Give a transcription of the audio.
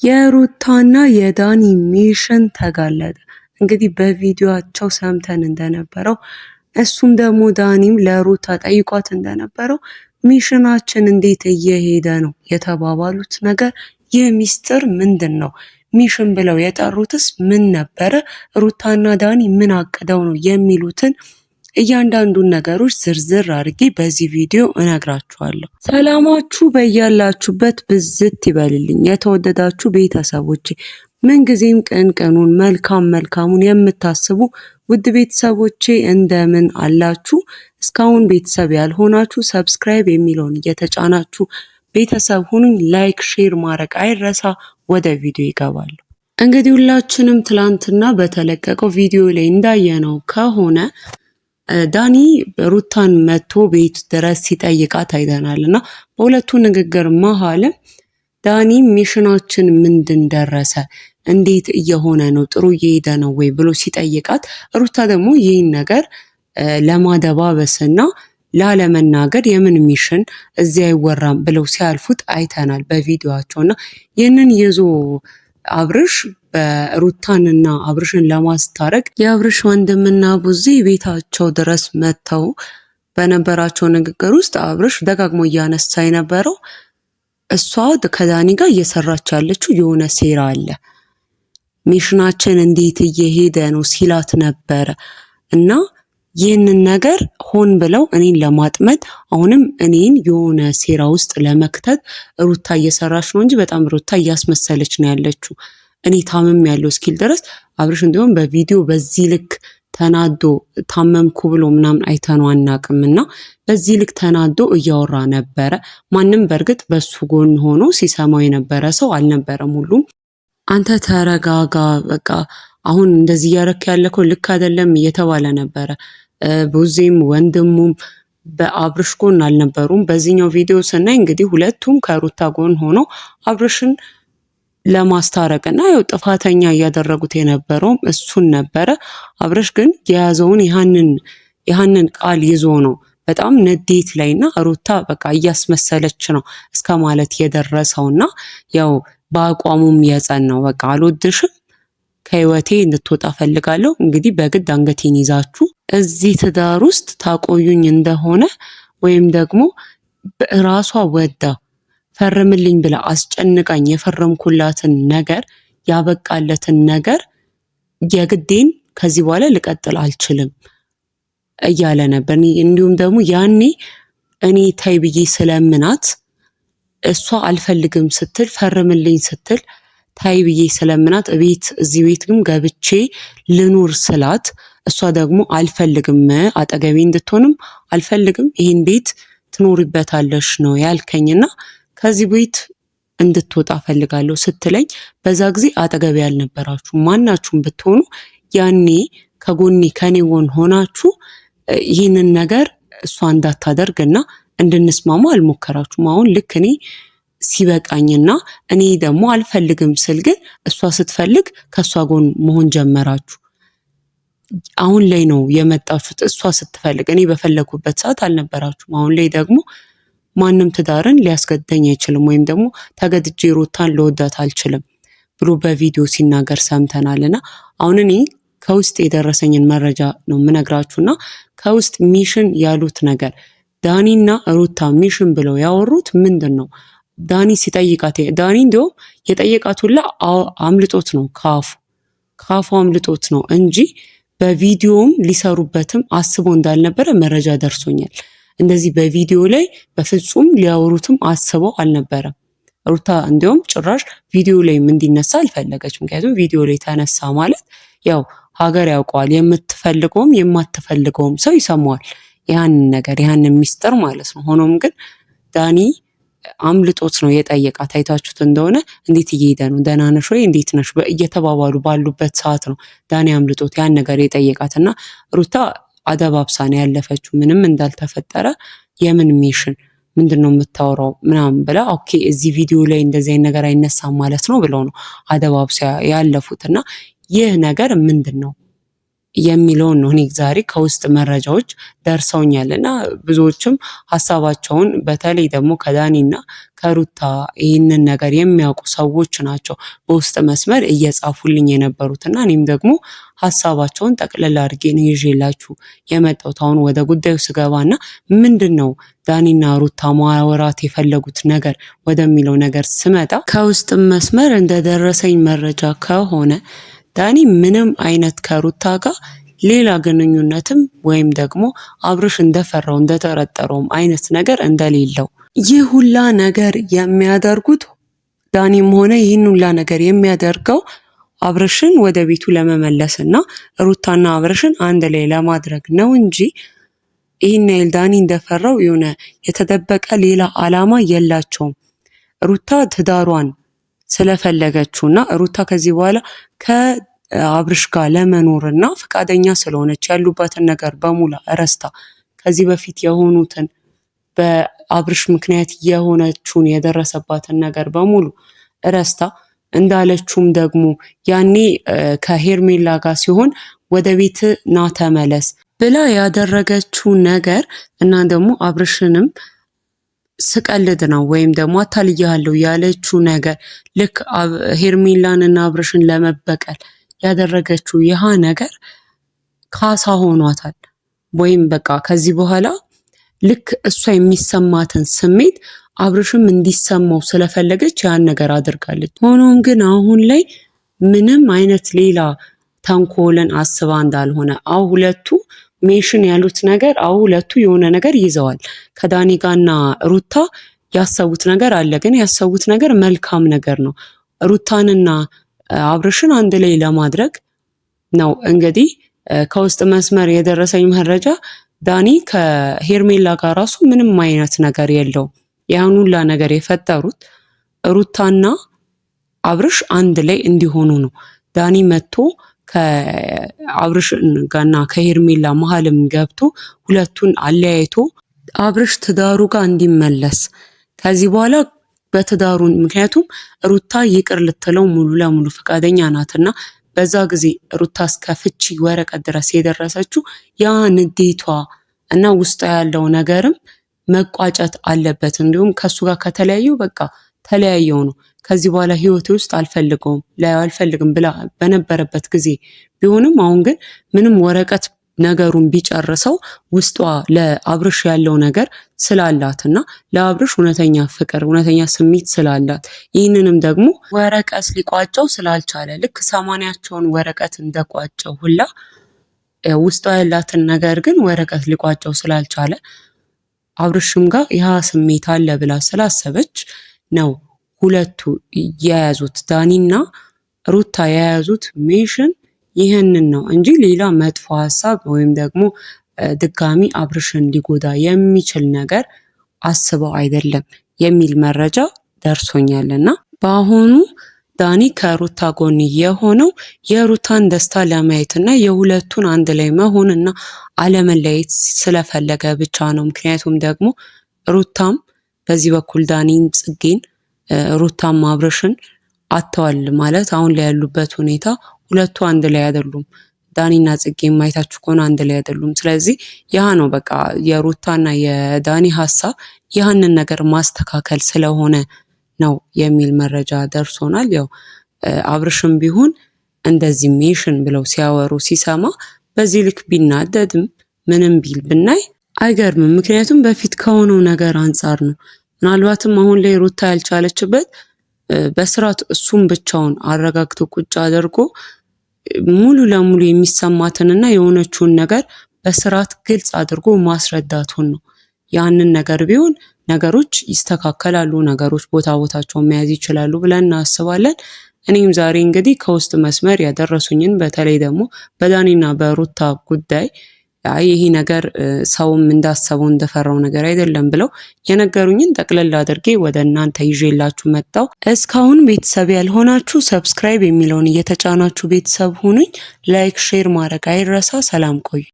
የሩታና የዳኒ ሚሽን ተጋለጠ። እንግዲህ በቪዲዮአቸው ሰምተን እንደነበረው እሱም ደግሞ ዳኒም ለሩታ ጠይቋት እንደነበረው ሚሽናችን እንዴት እየሄደ ነው የተባባሉት ነገር ይህ ሚስጥር ምንድን ነው? ሚሽን ብለው የጠሩትስ ምን ነበረ? ሩታና ዳኒ ምን አቅደው ነው የሚሉትን እያንዳንዱን ነገሮች ዝርዝር አድርጌ በዚህ ቪዲዮ እነግራችኋለሁ። ሰላማችሁ በያላችሁበት ብዝት ይበልልኝ። የተወደዳችሁ ቤተሰቦቼ ምንጊዜም ቀን ቀኑን መልካም መልካሙን የምታስቡ ውድ ቤተሰቦቼ እንደምን አላችሁ? እስካሁን ቤተሰብ ያልሆናችሁ ሰብስክራይብ የሚለውን እየተጫናችሁ ቤተሰብ ሁኑኝ። ላይክ ሼር ማድረግ አይረሳ። ወደ ቪዲዮ ይገባሉ። እንግዲህ ሁላችንም ትላንትና በተለቀቀው ቪዲዮ ላይ እንዳየነው ከሆነ ዳኒ ሩታን መጥቶ ቤት ድረስ ሲጠይቃት አይተናል እና በሁለቱ ንግግር መሀልም ዳኒ ሚሽናችን ምንድን ደረሰ፣ እንዴት እየሆነ ነው፣ ጥሩ እየሄደ ነው ወይ ብሎ ሲጠይቃት ሩታ ደግሞ ይህን ነገር ለማደባበስና ላለመናገር የምን ሚሽን እዚያ አይወራም ብለው ሲያልፉት አይተናል በቪዲዮአቸው እና ይህንን ይዞ አብርሽ በሩታንና አብርሽን ለማስታረቅ የአብርሽ ወንድምና ቡዜ ቤታቸው ድረስ መጥተው በነበራቸው ንግግር ውስጥ አብርሽ ደጋግሞ እያነሳ የነበረው እሷ ከዳኒ ጋር እየሰራች ያለችው የሆነ ሴራ አለ፣ ሚሽናችን እንዴት እየሄደ ነው ሲላት ነበረ እና ይህንን ነገር ሆን ብለው እኔን ለማጥመድ አሁንም እኔን የሆነ ሴራ ውስጥ ለመክተት ሩታ እየሰራች ነው እንጂ በጣም ሩታ እያስመሰለች ነው ያለችው እኔ ታመም ያለው እስኪል ድረስ አብርሽ እንዲሁም በቪዲዮ በዚህ ልክ ተናዶ ታመምኩ ብሎ ምናምን አይተነው አናቅምና በዚህ ልክ ተናዶ እያወራ ነበረ። ማንም በእርግጥ በሱ ጎን ሆኖ ሲሰማው የነበረ ሰው አልነበረም። ሁሉም አንተ ተረጋጋ፣ በቃ አሁን እንደዚህ እያረክ ያለከው ልክ አይደለም እየተባለ ነበረ። ቡዜም ወንድሙም በአብርሽ ጎን አልነበሩም። በዚህኛው ቪዲዮ ስናይ እንግዲህ ሁለቱም ከሩታ ጎን ሆኖ አብርሽን ለማስታረቅና ያው ጥፋተኛ እያደረጉት የነበረውም እሱን ነበረ። አብርሽ ግን የያዘውን ያንን ቃል ይዞ ነው በጣም ንዴት ላይና ሩታ በቃ እያስመሰለች ነው እስከ ማለት የደረሰውና ያው በአቋሙም የጸናው በቃ አልወድሽም ከህይወቴ እንድትወጣ ፈልጋለሁ፣ እንግዲህ በግድ አንገቴን ይዛችሁ እዚህ ትዳር ውስጥ ታቆዩኝ እንደሆነ ወይም ደግሞ በራሷ ወዳ ፈርምልኝ ብላ አስጨንቃኝ የፈረምኩላትን ነገር ያበቃለትን ነገር የግዴን ከዚህ በኋላ ልቀጥል አልችልም እያለ ነበር። እንዲሁም ደግሞ ያኔ እኔ ታይ ብዬ ስለምናት እሷ አልፈልግም ስትል ፈርምልኝ ስትል ታይ ብዬ ስለምናት እዚህ ቤት ግን ገብቼ ልኑር ስላት እሷ ደግሞ አልፈልግም አጠገቤ እንድትሆንም አልፈልግም ይህን ቤት ትኖሪበታለሽ ነው ያልከኝና ከዚህ ቤት እንድትወጣ ፈልጋለሁ ስትለኝ በዛ ጊዜ አጠገቤ ያልነበራችሁ ማናችሁም ብትሆኑ ያኔ ከጎኔ ከኔ ጎን ሆናችሁ ይህንን ነገር እሷ እንዳታደርግና እንድንስማማ አልሞከራችሁም። አሁን ልክ እኔ ሲበቃኝና እኔ ደግሞ አልፈልግም ስል ግን እሷ ስትፈልግ ከእሷ ጎን መሆን ጀመራችሁ። አሁን ላይ ነው የመጣችሁት። እሷ ስትፈልግ እኔ በፈለኩበት ሰዓት አልነበራችሁም። አሁን ላይ ደግሞ ማንም ትዳርን ሊያስገድደኝ አይችልም ወይም ደግሞ ተገድጄ ሩታን ልወዳት አልችልም ብሎ በቪዲዮ ሲናገር ሰምተናልና አሁን እኔ ከውስጥ የደረሰኝን መረጃ ነው የምነግራችሁና ከውስጥ ሚሽን ያሉት ነገር ዳኒና ሩታ ሚሽን ብለው ያወሩት ምንድን ነው? ዳኒ ሲጠይቃት ዳኒ እንዲያውም የጠየቃት ሁላ አምልጦት ነው ከአፉ አምልጦት ነው እንጂ በቪዲዮም ሊሰሩበትም አስቦ እንዳልነበረ መረጃ ደርሶኛል። እንደዚህ በቪዲዮ ላይ በፍጹም ሊያወሩትም አስበው አልነበረም። ሩታ እንዲያውም ጭራሽ ቪዲዮ ላይም እንዲነሳ አልፈለገች። ምክንያቱም ቪዲዮ ላይ ተነሳ ማለት ያው ሀገር ያውቀዋል፣ የምትፈልገውም የማትፈልገውም ሰው ይሰማዋል ያንን ነገር ያንን ሚስጥር ማለት ነው። ሆኖም ግን ዳኒ አምልጦት ነው የጠየቃት። አይታችሁት እንደሆነ እንዴት እየሄደ ነው፣ ደህና ነሽ ወይ፣ እንዴት ነሽ እየተባባሉ ባሉበት ሰዓት ነው ዳኒ አምልጦት ያን ነገር የጠየቃት እና ሩታ አደባብሳ ነው ያለፈችው። ምንም እንዳልተፈጠረ የምን ሚሽን ምንድነው የምታወራው ምናምን ብላ ኦኬ እዚህ ቪዲዮ ላይ እንደዚህ አይነት ነገር አይነሳም ማለት ነው ብለው ነው አደባብሳ ያለፉት እና ይህ ነገር ምንድነው የሚለውን ነው እኔ ዛሬ ከውስጥ መረጃዎች ደርሰውኛል እና ብዙዎችም ሀሳባቸውን በተለይ ደግሞ ከዳኒና ከሩታ ይህንን ነገር የሚያውቁ ሰዎች ናቸው በውስጥ መስመር እየጻፉልኝ የነበሩት እና እኔም ደግሞ ሀሳባቸውን ጠቅልል አድርጌ ነው ይዤላችሁ የመጣሁት። አሁን ወደ ጉዳዩ ስገባና ምንድን ነው ዳኒና ሩታ ማወራት የፈለጉት ነገር ወደሚለው ነገር ስመጣ ከውስጥ መስመር እንደደረሰኝ መረጃ ከሆነ ዳኒ ምንም አይነት ከሩታ ጋር ሌላ ግንኙነትም ወይም ደግሞ አብርሽ እንደፈራው እንደጠረጠረውም አይነት ነገር እንደሌለው ይህ ሁላ ነገር የሚያደርጉት ዳኒም ሆነ ይህን ሁላ ነገር የሚያደርገው አብርሽን ወደ ቤቱ ለመመለስ እና ሩታና አብርሽን አንድ ላይ ለማድረግ ነው እንጂ ይህን ያህል ዳኒ እንደፈራው የሆነ የተደበቀ ሌላ ዓላማ የላቸውም። ሩታ ትዳሯን ስለፈለገችውና ሩታ ከዚህ በኋላ ከአብርሽ ጋር ለመኖርና ፈቃደኛ ስለሆነች ያሉባትን ነገር በሙሉ ረስታ ከዚህ በፊት የሆኑትን በአብርሽ ምክንያት የሆነችውን የደረሰባትን ነገር በሙሉ ረስታ እንዳለችውም ደግሞ ያኔ ከሄርሜላ ጋር ሲሆን ወደ ቤት ና ተመለስ ብላ ያደረገችው ነገር እና ደግሞ አብርሽንም ስቀልድ ነው ወይም ደግሞ አታልያለሁ ያለችው ነገር ልክ ሄርሜላንና አብርሽን ለመበቀል ያደረገችው ይህ ነገር ካሳ ሆኗታል። ወይም በቃ ከዚህ በኋላ ልክ እሷ የሚሰማትን ስሜት አብርሽም እንዲሰማው ስለፈለገች ያን ነገር አድርጋለች። ሆኖም ግን አሁን ላይ ምንም አይነት ሌላ ተንኮልን አስባ እንዳልሆነ ሁለቱ ሜንሽን ያሉት ነገር ሁለቱ የሆነ ነገር ይዘዋል። ከዳኒ ጋርና ሩታ ያሰቡት ነገር አለ። ግን ያሰቡት ነገር መልካም ነገር ነው። ሩታንና አብርሽን አንድ ላይ ለማድረግ ነው። እንግዲህ ከውስጥ መስመር የደረሰኝ መረጃ ዳኒ ከሄርሜላ ጋር ራሱ ምንም አይነት ነገር የለውም። ያን ሁላ ነገር የፈጠሩት ሩታና አብርሽ አንድ ላይ እንዲሆኑ ነው። ዳኒ መጥቶ ከአብርሽ ጋርና ከሄርሜላ መሀልም ገብቶ ሁለቱን አለያይቶ አብርሽ ትዳሩ ጋር እንዲመለስ ከዚህ በኋላ በትዳሩ ምክንያቱም ሩታ ይቅር ልትለው ሙሉ ለሙሉ ፈቃደኛ ናትና በዛ ጊዜ ሩታ እስከ ፍቺ ወረቀት ድረስ የደረሰችው ያ ንዴቷ እና ውስጧ ያለው ነገርም መቋጨት አለበት። እንዲሁም ከሱ ጋር ከተለያዩ በቃ ተለያየው ነው። ከዚህ በኋላ ህይወቴ ውስጥ አልፈልግም ብላ በነበረበት ጊዜ ቢሆንም አሁን ግን ምንም ወረቀት ነገሩን ቢጨርሰው ውስጧ ለአብርሽ ያለው ነገር ስላላትና ለአብርሽ እውነተኛ ፍቅር እውነተኛ ስሜት ስላላት ይህንንም ደግሞ ወረቀት ሊቋጨው ስላልቻለ ልክ ሰማንያቸውን ወረቀት እንደቋጨው ሁላ ውስጧ ያላትን ነገር ግን ወረቀት ሊቋጨው ስላልቻለ አብርሽም ጋር ያ ስሜት አለ ብላ ስላሰበች ነው ሁለቱ የያዙት ዳኒና ሩታ የያዙት ሚሽን ይህንን ነው እንጂ ሌላ መጥፎ ሀሳብ ወይም ደግሞ ድጋሚ አብርሽን ሊጎዳ የሚችል ነገር አስበው አይደለም የሚል መረጃ ደርሶኛልና በአሁኑ ዳኒ ከሩታ ጎን የሆነው የሩታን ደስታ ለማየትና የሁለቱን አንድ ላይ መሆንና አለመለየት ስለፈለገ ብቻ ነው። ምክንያቱም ደግሞ ሩታም በዚህ በኩል ዳኒን ጽጌን ሩታም አብርሽን አጥተዋል ማለት አሁን ላይ ያሉበት ሁኔታ ሁለቱ አንድ ላይ አይደሉም። ዳኒና ጽጌ ማይታችሁ ከሆነ አንድ ላይ አይደሉም። ስለዚህ ያ ነው በቃ የሩታና የዳኒ ሀሳብ ያንን ነገር ማስተካከል ስለሆነ ነው የሚል መረጃ ደርሶናል። ያው አብርሽም ቢሆን እንደዚህ ሜሽን ብለው ሲያወሩ ሲሰማ በዚህ ልክ ቢናደድም ምንም ቢል ብናይ አይገርምም። ምክንያቱም በፊት ከሆነው ነገር አንጻር ነው። ምናልባትም አሁን ላይ ሩታ ያልቻለችበት በስርዓት እሱም ብቻውን አረጋግቶ ቁጭ አድርጎ ሙሉ ለሙሉ የሚሰማትንና የሆነችውን ነገር በስርዓት ግልጽ አድርጎ ማስረዳቱን ነው። ያንን ነገር ቢሆን ነገሮች ይስተካከላሉ፣ ነገሮች ቦታቸውን መያዝ ይችላሉ ብለን እናስባለን። እኔም ዛሬ እንግዲህ ከውስጥ መስመር ያደረሱኝን በተለይ ደግሞ በዳኒና በሩታ ጉዳይ ይሄ ነገር ሰውም እንዳሰበው እንደፈራው ነገር አይደለም ብለው የነገሩኝን ጠቅለል አድርጌ ወደ እናንተ ይዤላችሁ መጣሁ። እስካሁን ቤተሰብ ያልሆናችሁ ሰብስክራይብ የሚለውን እየተጫናችሁ ቤተሰብ ሁኑኝ። ላይክ ሼር ማድረግ አይረሳ። ሰላም ቆዩ።